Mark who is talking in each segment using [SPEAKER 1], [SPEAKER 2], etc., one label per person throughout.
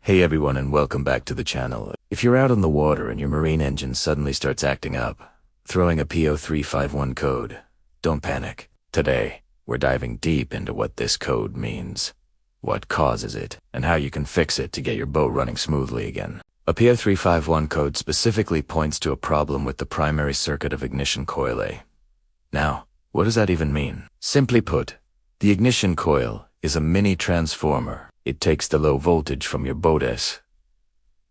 [SPEAKER 1] Hey everyone and welcome back to the channel. If you're out on the water and your marine engine suddenly starts acting up, throwing a P0351 code, don't panic. Today, we're diving deep into what this code means, what causes it, and how you can fix it to get your boat running smoothly again. A P0351 code specifically points to a problem with the primary circuit of ignition coil A. Now, what does that even mean? Simply put, the ignition coil is a mini transformer. It takes the low voltage from your boat's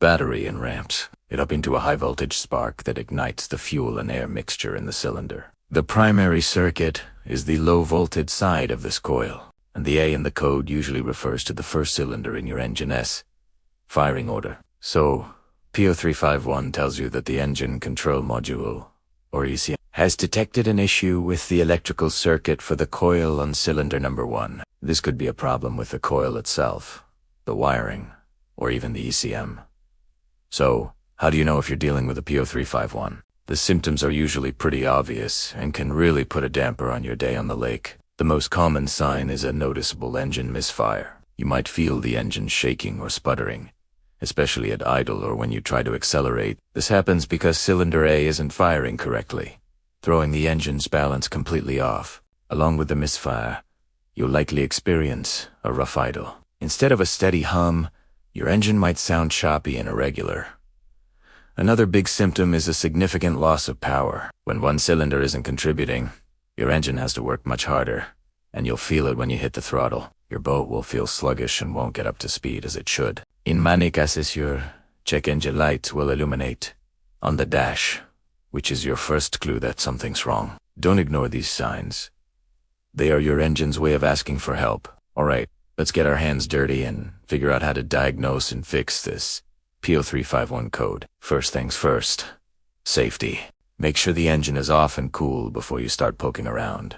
[SPEAKER 1] battery and ramps it up into a high voltage spark that ignites the fuel and air mixture in the cylinder. The primary circuit is the low voltage side of this coil, and the A in the code usually refers to the first cylinder in your engine's firing order. So, P0351 tells you that the engine control module, or ECM, has detected an issue with the electrical circuit for the coil on cylinder number 1. This could be a problem with the coil itself, the wiring, or even the ECM. So, how do you know if you're dealing with a P0351? The symptoms are usually pretty obvious and can really put a damper on your day on the lake. The most common sign is a noticeable engine misfire. You might feel the engine shaking or sputtering, especially at idle or when you try to accelerate. This happens because cylinder A isn't firing correctly, throwing the engine's balance completely off. Along with the misfire, you'll likely experience a rough idle. Instead of a steady hum, your engine might sound choppy and irregular. Another big symptom is a significant loss of power. When one cylinder isn't contributing, your engine has to work much harder, and you'll feel it when you hit the throttle. Your boat will feel sluggish and won't get up to speed as it should. In many cases, your check engine light will illuminate on the dash, which is your first clue that something's wrong. Don't ignore these signs. They are your engine's way of asking for help. Alright, let's get our hands dirty and figure out how to diagnose and fix this P0351 code. First things first, safety. Make sure the engine is off and cool before you start poking around.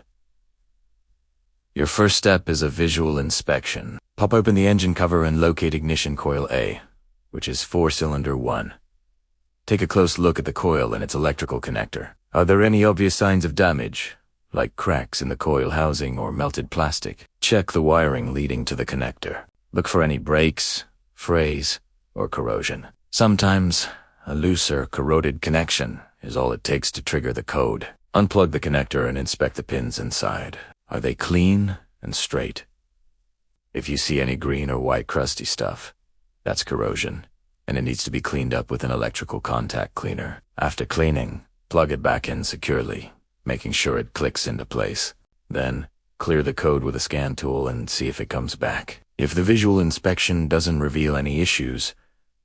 [SPEAKER 1] Your first step is a visual inspection. Pop open the engine cover and locate ignition coil A, which is 4-cylinder 1. Take a close look at the coil and its electrical connector. Are there any obvious signs of damage, like cracks in the coil housing or melted plastic? Check the wiring leading to the connector. Look for any breaks, frays, or corrosion. Sometimes, a loose or corroded connection is all it takes to trigger the code. Unplug the connector and inspect the pins inside. Are they clean and straight? If you see any green or white crusty stuff, that's corrosion, and it needs to be cleaned up with an electrical contact cleaner. After cleaning, plug it back in securely, making sure it clicks into place. Then, clear the code with a scan tool and see if it comes back. If the visual inspection doesn't reveal any issues,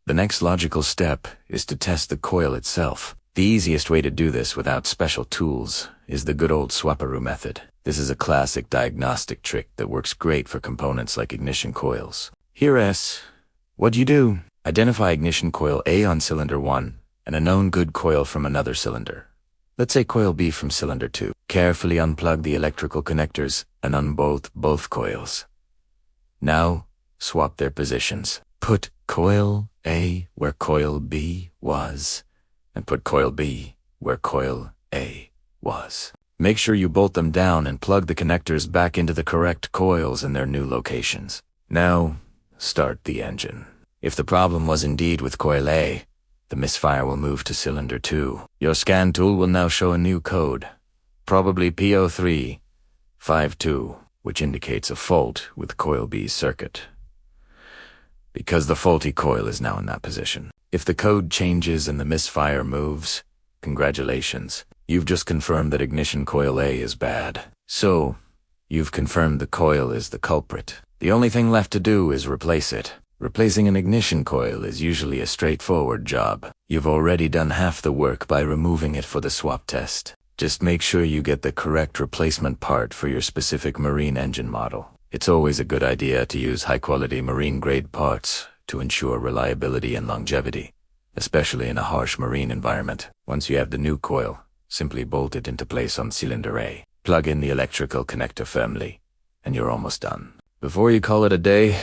[SPEAKER 1] the next logical step is to test the coil itself. The easiest way to do this without special tools is the good old swapperoo method. This is a classic diagnostic trick that works great for components like ignition coils. Here's what you do. Identify ignition coil A on cylinder 1 and a known good coil from another cylinder. Let's say coil B from cylinder 2. Carefully unplug the electrical connectors and unbolt both coils. Now, swap their positions. Put coil A where coil B was, and put coil B where coil A was. Make sure you bolt them down and plug the connectors back into the correct coils in their new locations. Now, start the engine. If the problem was indeed with coil A, the misfire will move to cylinder 2. Your scan tool will now show a new code, probably P0352, which indicates a fault with coil B's circuit, because the faulty coil is now in that position. If the code changes and the misfire moves, congratulations. You've just confirmed that ignition coil A is bad. So, you've confirmed the coil is the culprit. The only thing left to do is replace it. Replacing an ignition coil is usually a straightforward job. You've already done half the work by removing it for the swap test. Just make sure you get the correct replacement part for your specific marine engine model. It's always a good idea to use high-quality marine-grade parts to ensure reliability and longevity, especially in a harsh marine environment. Once you have the new coil, simply bolt it into place on cylinder A. Plug in the electrical connector firmly, and you're almost done. Before you call it a day,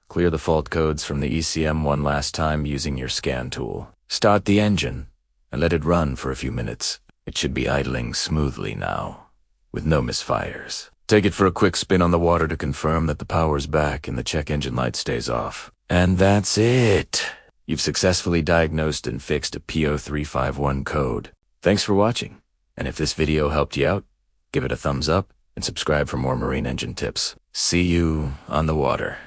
[SPEAKER 1] clear the fault codes from the ECM one last time using your scan tool. Start the engine, and let it run for a few minutes. It should be idling smoothly now, with no misfires. Take it for a quick spin on the water to confirm that the power's back and the check engine light stays off. And that's it. You've successfully diagnosed and fixed a P0351 code. Thanks for watching. And if this video helped you out, give it a thumbs up and subscribe for more marine engine tips. See you on the water.